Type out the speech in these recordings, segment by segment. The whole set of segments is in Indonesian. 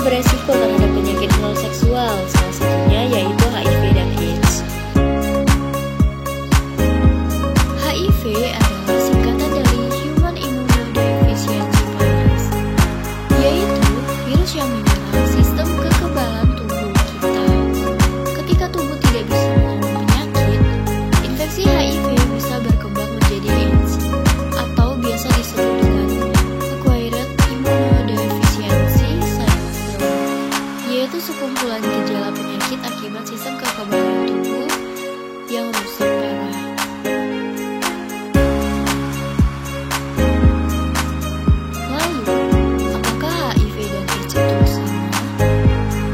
beresiko terhadap penyakit menular seksual, salah satunya yaitu HIV dan AIDS. HIV adalah singkatan dari Human Immunodeficiency Virus, yaitu virus yang menyerang sistem kekebalan tubuh kita. Ketika tubuh tidak bisa melawan penyakit, infeksi HIV bisa berkembang menjadi AIDS, atau biasa disebut dengan Acquired Immunodeficiency Syndrome, yaitu sekumpulan gejala penyakit akibat sistem kekebalan tubuh yang rusak parah. Lalu, apakah HIV dan AIDS itu sama?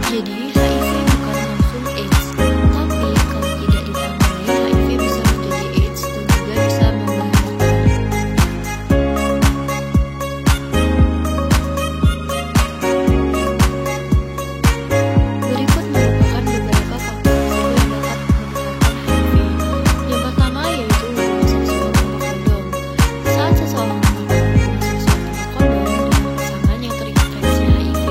Jadi, HIV bukan langsung AIDS, tapi kalau tidak ditangani, HIV bisa menjadi AIDS dan juga bisa membahayakan. Berikut merupakan beberapa faktor risiko yang dapat menularkan HIV. Yang pertama yaitu hubungan seksual tanpa kondom. Saat seseorang melakukan hubungan seksual tanpa kondom dengan pasangan yang terinfeksi HIV,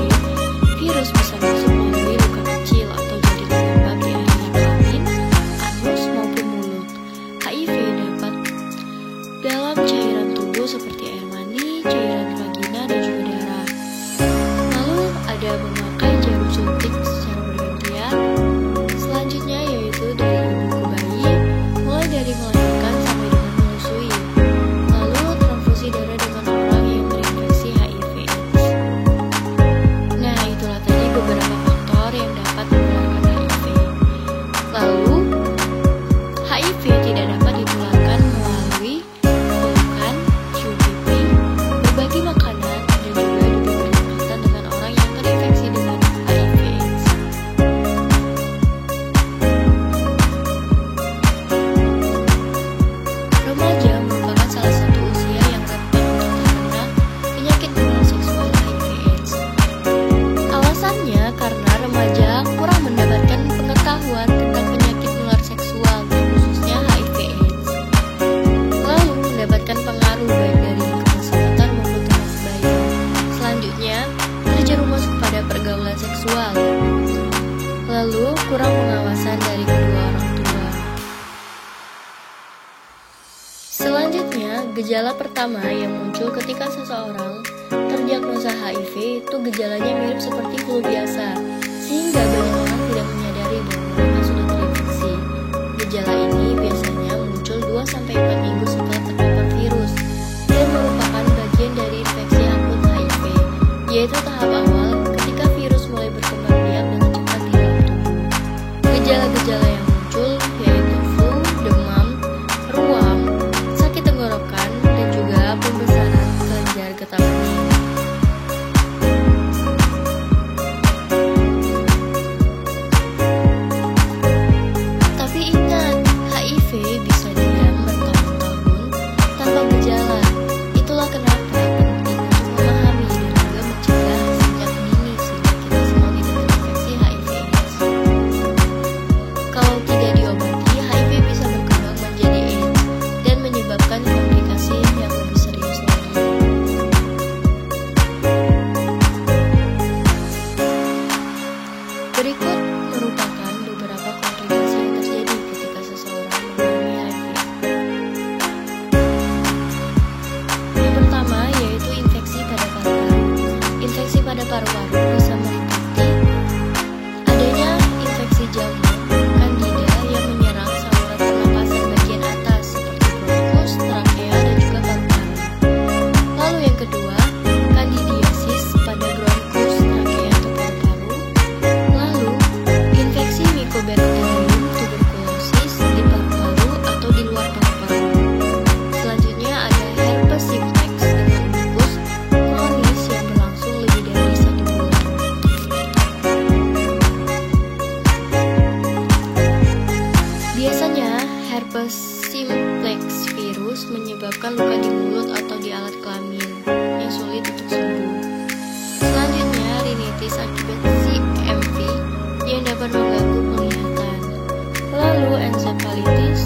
virus bisa masuk melalui luka kecil atau jaringan lembab di area kelamin, anus maupun mulut. HIV dapat dalam cairan tubuh seperti air mani, cairan vagina, dan juga darah. Lalu ada memakai jarum suntik secara bergantian. Selanjutnya yaitu dari ibu ke bayi, mulai dari melahirkan sampai dengan menyusui. Lalu transfusi darah dengan orang yang terinfeksi HIV/AIDS. Nah, itulah tadi beberapa faktor yang dapat menularkan HIV. Lalu, HIV tidak dapat ditularkan melalui pelukan, cium pipi, berbagi makanan, dan juga diberi perawatan dengan orang yang terinfeksi dengan HIV/AIDS. Remaja merupakan salah satu usia yang rentan untuk terkena penyakit menular seksual HIV/AIDS. Alasannya karena remaja kurang mendapatkan pengetahuan tentang penyakit menular seksual, khususnya HIV/AIDS. Lalu mendapatkan pengaruh baik dari lingkungan sekitar maupun teman sebaya. Selanjutnya, terjerumus kepada pergaulan seksual. Lalu kurang pengawasan dari kedua orang tua. Selanjutnya, gejala pertama yang muncul ketika seseorang terdiagnosa HIV itu gejalanya mirip seperti flu biasa, sehingga banyak orang tidak menyadari bahwa mereka sudah terinfeksi. Gejala ini biasanya muncul 2-4 minggu setelah terpapar virus dan merupakan bagian dari infeksi akut HIV, yaitu tahap awal ketika virus mulai berkembang biak dengan cepat di dalam tubuh. Gejala-gejala yang muncul yaitu flu, demam, ruam, sakit tenggorokan, dan juga pembesaran kelenjar getah bening. Tapi ingat, HIV bisa diam bertahun-tahun tanpa gejala. Itulah kenapa penting untuk memahami dan juga mencegah sejak dini sehingga kita semua tidak terinfeksi HIV/AIDS. Kalau tidak diobati, HIV bisa berkembang menjadi AIDS dan menyebabkan komplikasi yang lebih serius lagi. Berikut merupakan beberapa komplikasi yang terjadi ketika seseorang mengalami HIV. Yang pertama yaitu infeksi pada paru-paru. Infeksi pada paru-paru bisa meliputi adanya infeksi jamur, kandida yang menyerang saluran pernapasan bagian atas seperti bronkus, trakea, dan juga paru-paru. Lalu yang kedua, kandidiasis pada bronkus, trakea, atau paru-paru. Lalu, infeksi Mycobacterium tuberculosis di paru-paru atau di luar paru-paru. Selanjutnya ada herpes simplex dengan lupus kronis yang berlangsung lebih dari 1 bulan. Biasanya, herpes simplex virus menyebabkan luka di mulut atau di alat kelamin yang sulit untuk sembuh. Selanjutnya, rinitis akibat CMV yang dapat mengganggu penglihatan. Lalu, encephalitis